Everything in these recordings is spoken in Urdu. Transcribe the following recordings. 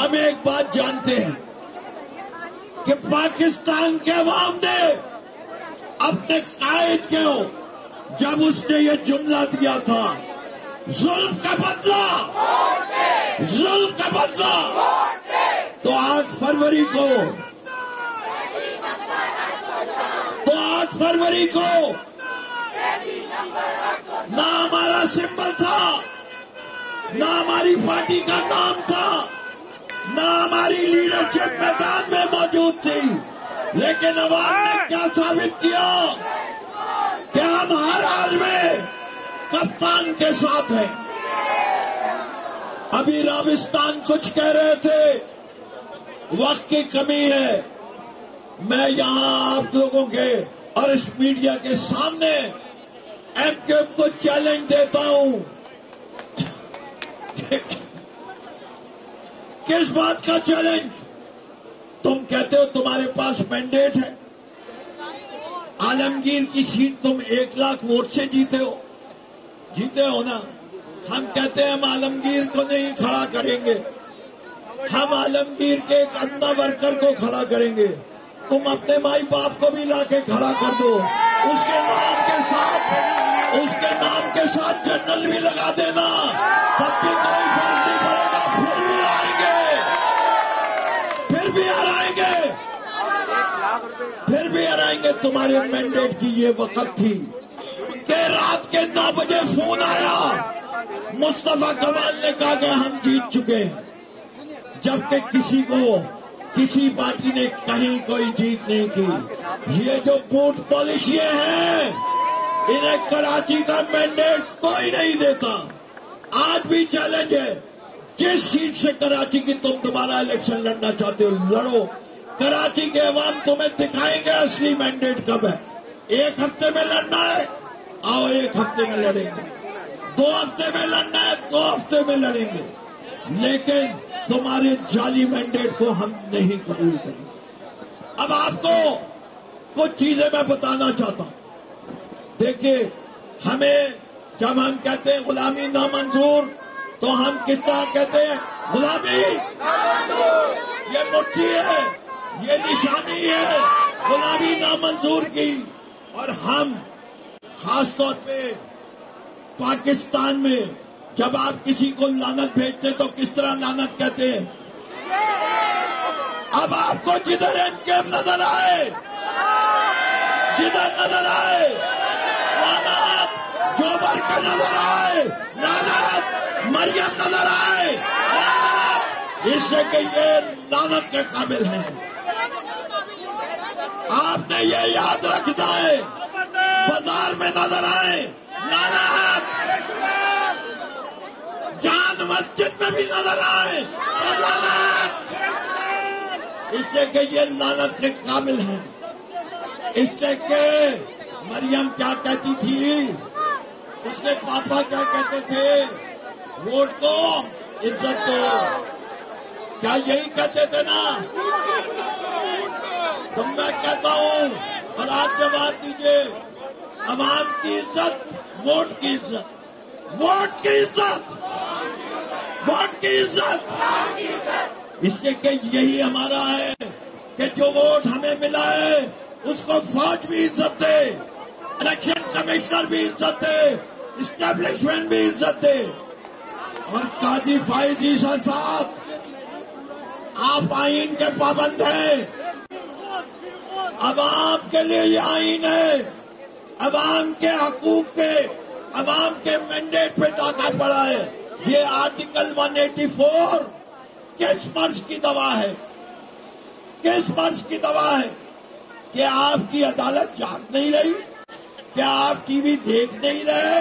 ہم ایک بات جانتے ہیں کہ پاکستان کے عوام نے اپنے قائد کو جب اس نے یہ جملہ دیا تھا ظلم کا بدلہ تو 8 فروری کو نہ ہمارا سمبل تھا، نہ ہماری پارٹی کا نام تھا، نہ ہماری لیڈرشپ میدان میں موجود تھی، لیکن عوام نے کیا ثابت کیا کہ ہم ہر حال میں کپتان کے ساتھ ہیں۔ ابھی رابستان کچھ کہہ رہے تھے، وقت کی کمی ہے، میں یہاں آپ لوگوں کے اور اس میڈیا کے سامنے ایم کیو ایم کو چیلنج دیتا ہوں۔ کس بات کا چیلنج؟ تم کہتے ہو تمہارے پاس مینڈیٹ ہے، عالمگیر کی سیٹ تم 1 لاکھ ووٹ سے جیتے ہو نا۔ ہم کہتے ہیں ہم عالمگیر کو نہیں کھڑا کریں گے، ہم عالمگیر کے ایک اندھا ورکر کو کھڑا کریں گے۔ تم اپنے مائی باپ کو بھی لا کے کھڑا کر دو، اس کے نام کے ساتھ جنرل بھی لگا دینا، تب بھی کوئی فرق نہیں پڑے گا، پھر بھی ہرائیں گے۔ تمہارے مینڈیٹ کی یہ وقت تھی کہ رات کے 9 بجے فون آیا، مصطفیٰ کمال نے کہا کہ ہم جیت چکے ہیں، جبکہ کسی پارٹی نے کہیں کوئی جیت نہیں کی۔ یہ جو بوٹ پالیسیاں ہیں، انہیں کراچی کا مینڈیٹ کوئی نہیں دیتا۔ آج بھی چیلنج ہے، جس سیٹ سے کراچی کی تم دوبارہ الیکشن لڑنا چاہتے ہو لڑو، کراچی کے عوام تمہیں دکھائیں گے اصلی مینڈیٹ کب ہے۔ 1 ہفتے میں لڑنا ہے، آؤ 1 ہفتے میں لڑیں گے، 2 ہفتے میں لڑنا ہے، 2 ہفتے میں لڑیں گے، لیکن تمہارے جعلی مینڈیٹ کو ہم نہیں قبول کریں گے۔ اب آپ کو کچھ چیزیں میں بتانا چاہتا ہوں۔ دیکھیے، ہمیں جب ہم کہتے ہیں غلامی نامنظور تو ہم کس طرح کہتے ہیں؟ غلامی یہ مٹھی ہے، یہ نشانی ہے غلامی نامنظور کی۔ اور ہم خاص طور پہ پاکستان میں جب آپ کسی کو لعنت بھیجتے تو کس طرح لعنت کہتے ہیں؟ اب آپ کو جدھر ایم کیو ایم نظر آئے لعنت، جو ورکر نظر آئے لعنت، مریم نظر آئے لعنت، اس سے کہ یہ لعنت کے قابل ہیں۔ آپ نے یہ یاد رکھنا ہے، بازار میں نظر آئے لعنت، جان مسجد میں بھی نظر آئے تو لعنت، اس سے کہ یہ لعنت کے قابل ہیں۔ اس سے کہ مریم کیا کہتی تھی، اس کے پاپا کیا کہتے تھے؟ ووٹ کو عزت دو، کیا یہی کہتے تھے نا؟ تو میں کہتا ہوں اور آپ جواب دیجئے، عوام کی عزت، ووٹ کی عزت، ووٹ کی عزت، ووٹ کی عزت، اس سے کہ یہی ہمارا ہے کہ جو ووٹ ہمیں ملا ہے اس کو فوج بھی عزت دے، الیکشن کمشنر بھی عزت دے، اسٹیبلشمنٹ بھی عزت دے۔ اور قاضی فائز عیسیٰ صاحب، آپ آئین کے پابند ہیں، عوام کے لیے یہ آئین ہے، عوام کے حقوق کے، عوام کے مینڈیٹ پہ ڈاکہ پڑا ہے۔ یہ آرٹیکل 184 کس مرض کی دوا ہے؟ کس مرض کی دوا ہے؟ کہ آپ کی عدالت جاگ نہیں رہی؟ کیا آپ ٹی وی دیکھ نہیں رہے؟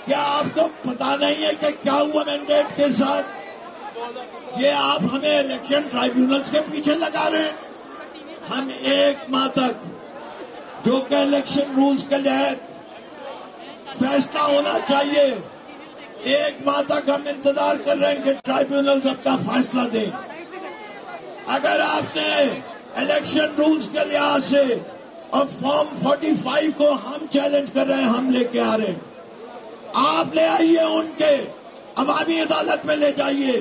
کیا آپ کو پتا نہیں ہے کہ کیا ہوا مینڈیٹ کے ساتھ؟ یہ آپ ہمیں الیکشن ٹرائیبیونلز کے پیچھے لگا رہے ہیں۔ ہم 1 ماہ تک جو کہ الیکشن رولز کے تحت فیصلہ ہونا چاہیے، 1 ماہ تک ہم انتظار کر رہے ہیں کہ ٹرائیبیونلز اپنا فیصلہ دیں۔ اگر آپ نے الیکشن رولز کے لحاظ سے اور فارم 45 کو ہم چیلنج کر رہے ہیں، ہم لے کے آ رہے ہیں، آپ لے آئیے، ان کے عوامی عدالت میں لے جائیے،